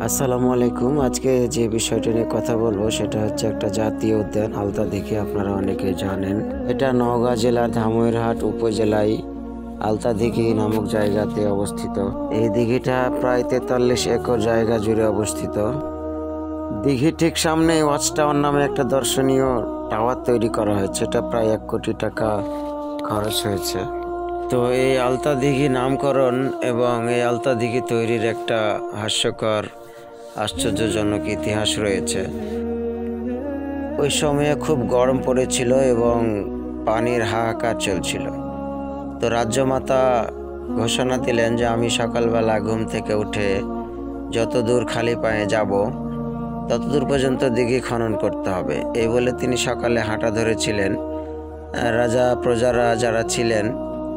আসসালামু আলাইকুম। আজকে যে বিষয়টা নিয়ে কথা বলবো সেটা হচ্ছে একটা জাতীয় উদ্যান আলতা দিঘি। আপনারা অনেকেই জানেন এটা নওগাঁ জেলার ধামইরহাট উপজেলায় আলতা দিঘি নামক জায়গাতে অবস্থিত। এই দিঘিটা প্রায় 43 একর জায়গা জুড়ে অবস্থিত। দিঘি ঠিক সামনে ওয়াচ টাওয়ার নামে একটা দর্শনীয় টাওয়ার তৈরি করা হয়েছে। এটা প্রায় 1 কোটি টাকা খরচ হয়েছে। তো এই আলতা দিঘি নামকরণ এবং এই আলতা দিঘি তৈরির একটা হাস্যকর আশ্চর্যজনক ইতিহাস রয়েছে। ওই সময়ে খুব গরম পড়েছিল এবং পানির হাহাকার চলছিল। তো রাজ্যমাতা ঘোষণা দিলেন যে আমি সকালবেলা ঘুম থেকে উঠে যত দূর খালি পায়ে যাব ততদূর পর্যন্ত দিঘি খনন করতে হবে। এই বলে তিনি সকালে হাঁটা ধরেছিলেন। রাজা প্রজারা যারা ছিলেন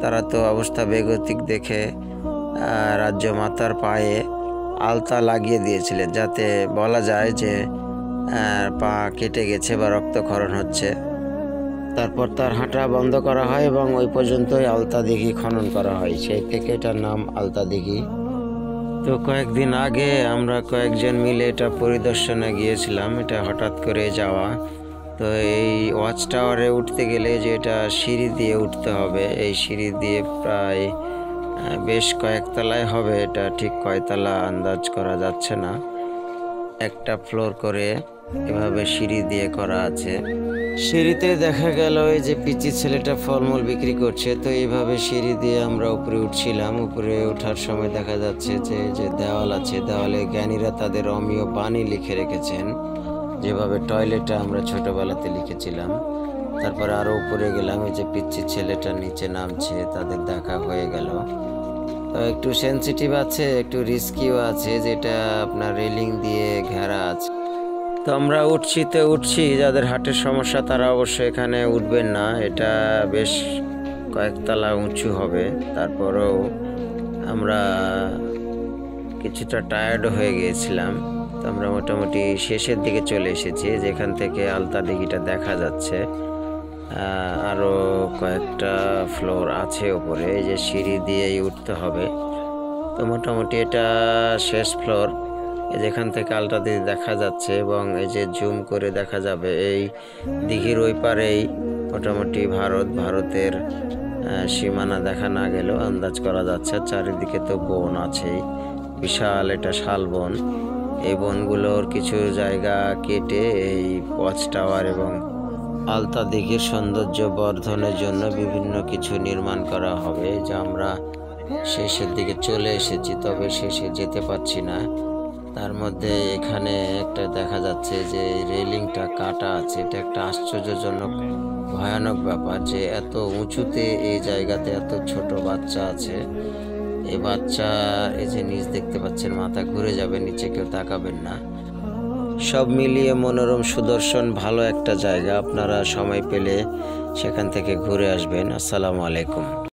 তারা তো অবস্থা বেগতিক দেখে রাজ্যমাতার পায়ে আলতা লাগিয়ে দিয়েছিলেন, যাতে বলা যায় যে পা কেটে গেছে বা রক্তক্ষরণ হচ্ছে। তারপর তার হাঁটা বন্ধ করা হয় এবং ওই পর্যন্তই আলতা দিঘি খনন করা হয়। সেই থেকে এটার নাম আলতা দিঘি। তো কয়েকদিন আগে আমরা কয়েকজন মিলে এটা পরিদর্শনে গিয়েছিলাম। এটা হঠাৎ করে যাওয়া। তো এই ওয়াচ টাওয়ারে উঠতে গেলে যে এটা সিঁড়ি দিয়ে উঠতে হবে, এই সিঁড়ি দিয়ে প্রায় বেশ কয়েকতলায় হবে। এটা ঠিক কয়তলা আন্দাজ করা যাচ্ছে না। একটা ফ্লোর করে এভাবে সিঁড়ি দিয়ে করা আছে। সিঁড়িতে দেখা গেল এই যে পিচি ছেলেটা ফলমূল বিক্রি করছে। তো এইভাবে সিঁড়ি দিয়ে আমরা উপরে উঠছিলাম। উপরে ওঠার সময় দেখা যাচ্ছে যে দেওয়াল আছে, দেওয়ালে জ্ঞানীরা তাদের অমীয় বাণী লিখে রেখেছেন, যেভাবে টয়লেটে আমরা ছোটবেলাতে লিখেছিলাম। তারপরে আরো উপরে গেলাম, এই যে পিচ্ছি ছেলেটা নিচে নামছে, তাদের দেখা হয়ে গেল। তো একটু সেনসিটিভ আছে, একটু রিস্কিও আছে, যেটা আপনার রেলিং দিয়ে ঘেরা আছে। তো আমরা উঠছি, যাদের হার্টের সমস্যা তারা অবশ্যই এখানে উঠবেন না। এটা বেশ কয়েকতলা উঁচু হবে। তারপরেও আমরা কিছুটা টায়ার্ড হয়ে গিয়েছিলাম। তো আমরা মোটামুটি শেষের দিকে চলে এসেছি, যেখান থেকে আলতা দিঘিটা দেখা যাচ্ছে। আরো কয়েকটা ফ্লোর আছে উপরে, এই যে সিঁড়ি দিয়েই উঠতে হবে। তো মোটামুটি এটা শেষ ফ্লোর, যেখান থেকে আলতা দিঘি দেখা যাচ্ছে এবং এই যে জুম করে দেখা যাবে এই দিঘির ওই পারেই মোটামুটি ভারতের সীমানা দেখা না গেলেও আন্দাজ করা যাচ্ছে। চারিদিকে তো বন আছেই, বিশাল এটা শালবন। এই বনগুলোর কিছু জায়গা কেটে এই ওয়াচ টাওয়ার এবং আলতা দিঘির সৌন্দর্য বর্ধনের জন্য বিভিন্ন কিছু নির্মাণ করা হবে। যা আমরা শেষের দিকে চলে এসেছি, তবে শেষে যেতে পারছি না। তার মধ্যে এখানে একটা দেখা যাচ্ছে যে রেলিংটা কাটা আছে। এটা একটা আশ্চর্যজনক ভয়ানক ব্যাপার যে এত উঁচুতে এই জায়গাতে এত ছোট বাচ্চা আছে। এই বাচ্চা এই যে নিচ দেখতে পাচ্ছেন, মাথা ঘুরে যাবে, নিচে কেউ তাকাবেন না। সব মিলিয়ে মনোরম সুদর্শন ভালো একটা জায়গা। আপনারা সময় পেলে সেখান থেকে ঘুরে আসবেন। আসসালামু আলাইকুম।